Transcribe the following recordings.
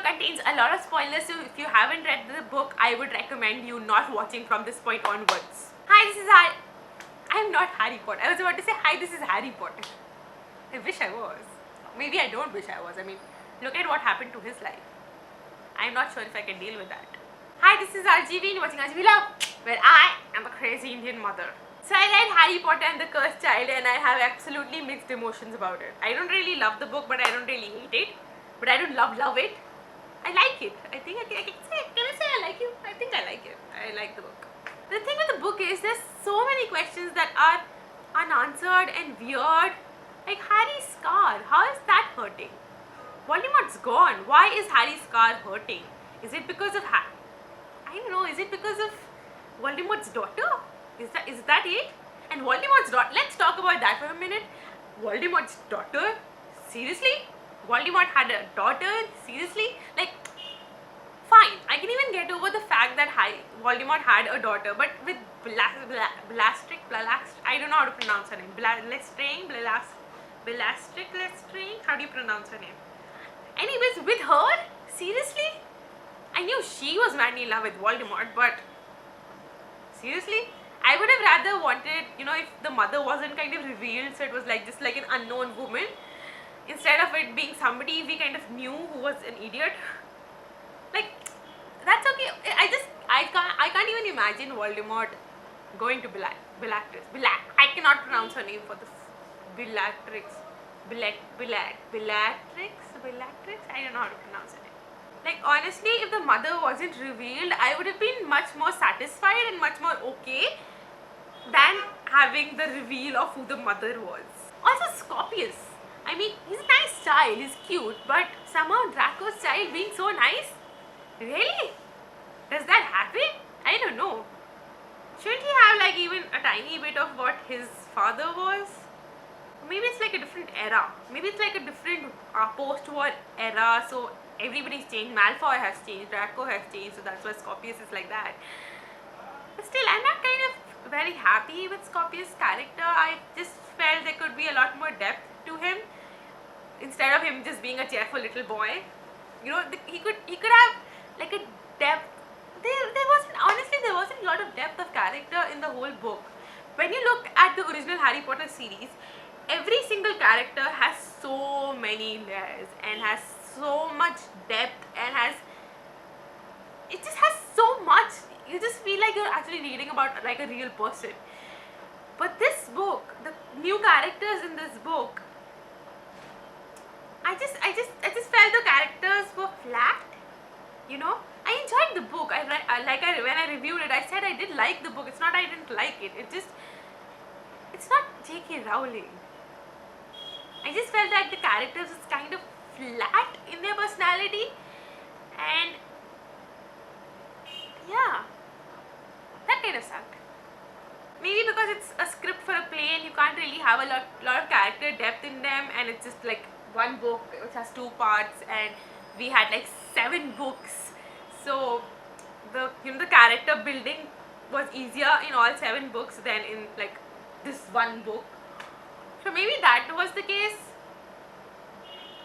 contains a lot of spoilers, so if you haven't read the book, I would recommend you not watching from this point onwards. Hi, this is I'm not Harry Potter. I was about to say, hi, this is Harry Potter. I wish I was. Maybe I don't wish I was. I mean, look at what happened to his life. I'm not sure if I can deal with that. Hi, this is RGV and you're watching RGV Love, where I am a crazy Indian mother. So I read Harry Potter and the Cursed Child and I have absolutely mixed emotions about it. I don't really love the book, but I don't really hate it. But I don't love it. I like it. I think I can say, can I say I like it? I think I like it. I like the book. The thing with the book is there's so many questions that are unanswered and weird. Like Harry's scar, how is that hurting? Voldemort's gone. Why is Harry's scar hurting? Is it because of I don't know, is it because of Voldemort's daughter? Is that it? And Voldemort's daughter, let's talk about that for a minute. Voldemort's daughter? Seriously? Voldemort had a daughter? Seriously? Like, fine, I can even get over the fact that Voldemort had a daughter, but with Bellatrix, I don't know how to pronounce her name. Bellatrix, how do you pronounce her name? Anyways, with her? Seriously? I knew she was madly in love with Voldemort, but seriously? I would have rather wanted, if the mother wasn't kind of revealed, so it was like just like an unknown woman, instead of it being somebody we kind of knew who was an idiot. Like, that's okay. I can't even imagine Voldemort going to Bellatrix. I cannot pronounce her name for this. Bellatrix. I don't know how to pronounce her name. Like, honestly, if the mother wasn't revealed, I would have been much more satisfied and much more okay than having the reveal of who the mother was. Also, Scorpius. I mean, he's a nice child, he's cute, but somehow Draco's child being so nice? Really? Does that happen? I don't know. Shouldn't he have like even a tiny bit of what his father was? Maybe it's like a different era. Maybe it's like a different post-war era, so everybody's changed. Malfoy has changed, Draco has changed, so that's why Scorpius is like that. But still, I'm not kind of very happy with Scorpius' character. I just felt there could be a lot more depth to him instead of him just being a cheerful little boy. He could have like a depth. There wasn't a lot of depth of character in the whole book. When you look at the original Harry Potter series, every single character has so many layers and has so much depth and it just has so much. You just feel like you're actually reading about like a real person. But this book, the new characters in this book, I just felt the characters were flat. I enjoyed the book. When I reviewed it, I said I did like the book. It's not I didn't like it. It's not J.K. Rowling. I just felt like the characters was kind of flat in their personality, and yeah, that kind of sucked. Maybe because it's a script for a play and you can't really have a lot of character depth in them, and it's just like one book which has 2 parts, and we had like 7 books, so the character building was easier in all 7 books than in like this one book. So maybe that was the case.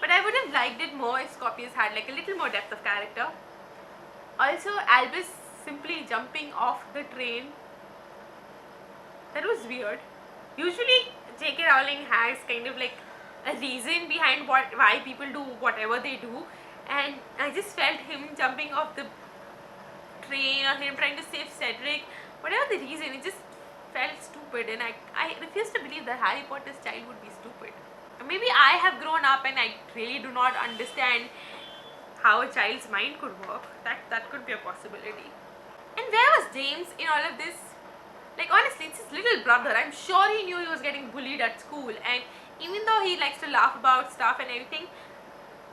But I would have liked it more if Scorpius had like a little more depth of character. Also, Albus simply jumping off the train, that was weird. Usually J.K. Rowling has kind of like a reason behind why people do whatever they do, and I just felt him jumping off the train or him trying to save Cedric, whatever the reason, it just felt stupid, and I refuse to believe that Harry Potter's child would be stupid. Maybe I have grown up and I really do not understand how a child's mind could work. That could be a possibility. And where was James in all of this? Like, honestly, it's his little brother. I'm sure he knew he was getting bullied at school, and even though he likes to laugh about stuff and everything,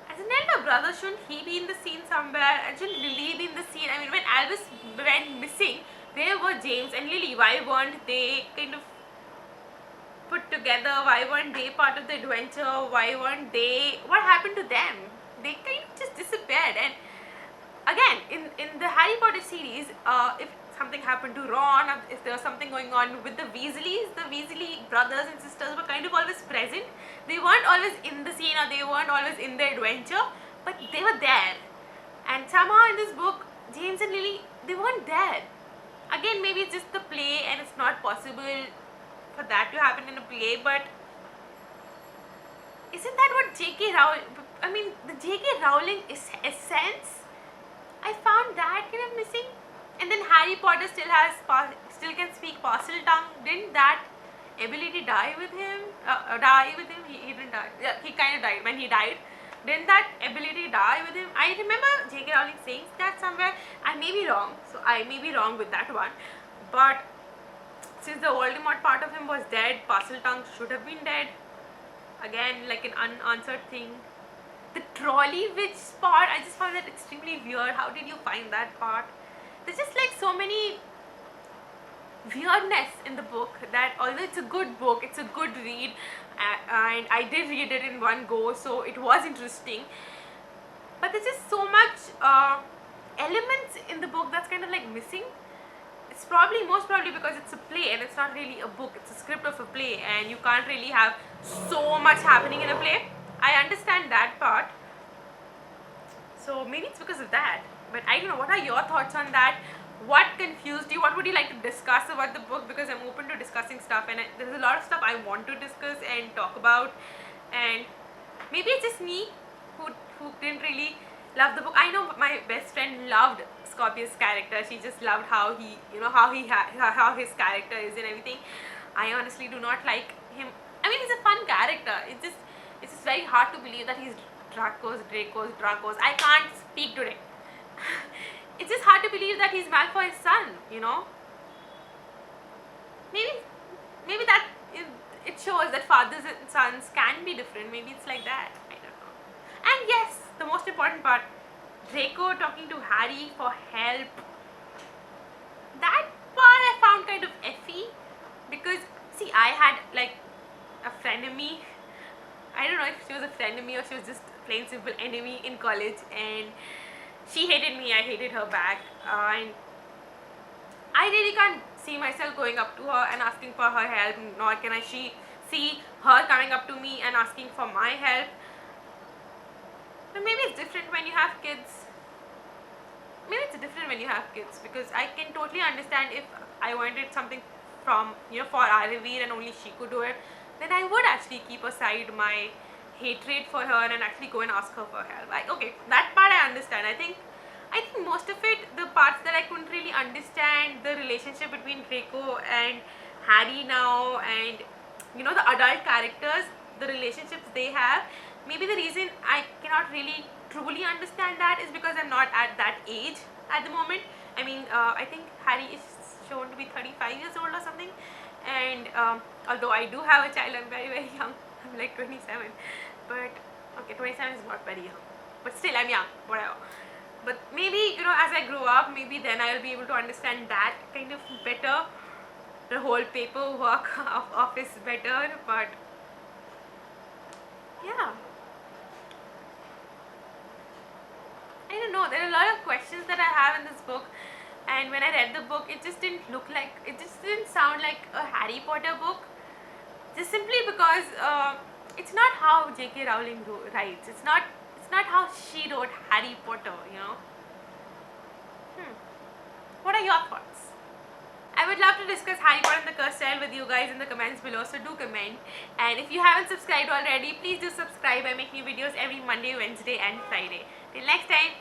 as an elder brother, shouldn't he be in the scene somewhere? And shouldn't Lily be in the scene? I mean, when Albus went missing, where were James and Lily? Why weren't they kind of put together? Why weren't they part of the adventure? What happened to them? They kind of just disappeared. And again, in the Harry Potter series, if something happened to Ron, if there was something going on with the Weasleys, the Weasley brothers and sisters were kind of always present. They weren't always in the scene, or they weren't always in the adventure, but they were there. somehow in this book, James and Lily, they weren't there. Again, maybe it's just the play and it's not possible for that to happen in a play, but isn't that what J.K. Rowling, I mean, the J.K. Rowling essence, I found that kind of missing. And then Harry Potter still can speak parcel tongue. Didn't that ability die with him? He didn't die. Yeah, he kind of died. When he died, didn't that ability die with him? I remember J.K. Rowling saying that somewhere. I may be wrong. So I may be wrong with that one. But since the Voldemort part of him was dead, parcel tongue should have been dead. Again, like an unanswered thing. The trolley witch part, I just found that extremely weird. How did you find that part? There's just like so many weirdness in the book that although it's a good book, it's a good read, and I did read it in one go, so it was interesting. But there's just so much elements in the book that's kind of like missing. It's most probably because it's a play and it's not really a book, it's a script of a play, and you can't really have so much happening in a play. I understand that part, so maybe it's because of that, but I don't know. What are your thoughts on that? What confused you? What would you like to discuss about the book? Because I'm open to discussing stuff, and there's a lot of stuff I want to discuss and talk about, and maybe it's just me who didn't really love the book. I know my best friend loved Scorpius' character. She just loved how how his character is and everything. I honestly do not like him. I mean, he's a fun character. It's just very hard to believe that he's Dracos. I can't speak today. It's just hard to believe that he's Malfoy's son, you know. Maybe that it shows that fathers and sons can be different. Maybe it's like that. I don't know. And yes, the most important part, Draco talking to Harry for help. That part I found kind of effy, because see, I had like a frenemy. I don't know if she was a frenemy or she was just plain simple enemy in college, and she hated me, I hated her back, and I really can't see myself going up to her and asking for her help, nor can I see her coming up to me and asking for my help. But maybe it's different when you have kids. Because I can totally understand if I wanted something from, for Aravir and only she could do it, then I would actually keep aside my hatred for her and actually go and ask her for help. Okay, that part I understand. I think most of it, the parts that I couldn't really understand, the relationship between Draco and Harry now, and the adult characters, the relationships they have, maybe the reason I cannot really truly understand that is because I'm not at that age at the moment. I mean, I think Harry is shown to be 35 years old or something, and although I do have a child, I'm very, very young. I'm like 27, but okay, 27 is not very young, but still I'm young, whatever. But maybe, as I grow up, maybe then I'll be able to understand that kind of better, the whole paperwork of office better. But yeah, I don't know, there are a lot of questions that I have in this book, and when I read the book, it just didn't sound like a Harry Potter book, just simply because it's not how J.K. Rowling writes. It's not how she wrote Harry Potter, What are your thoughts? I would love to discuss Harry Potter and the Cursed Child with you guys in the comments below, so do comment. And if you haven't subscribed already, please do subscribe. I make new videos every Monday, Wednesday and Friday. Till next time,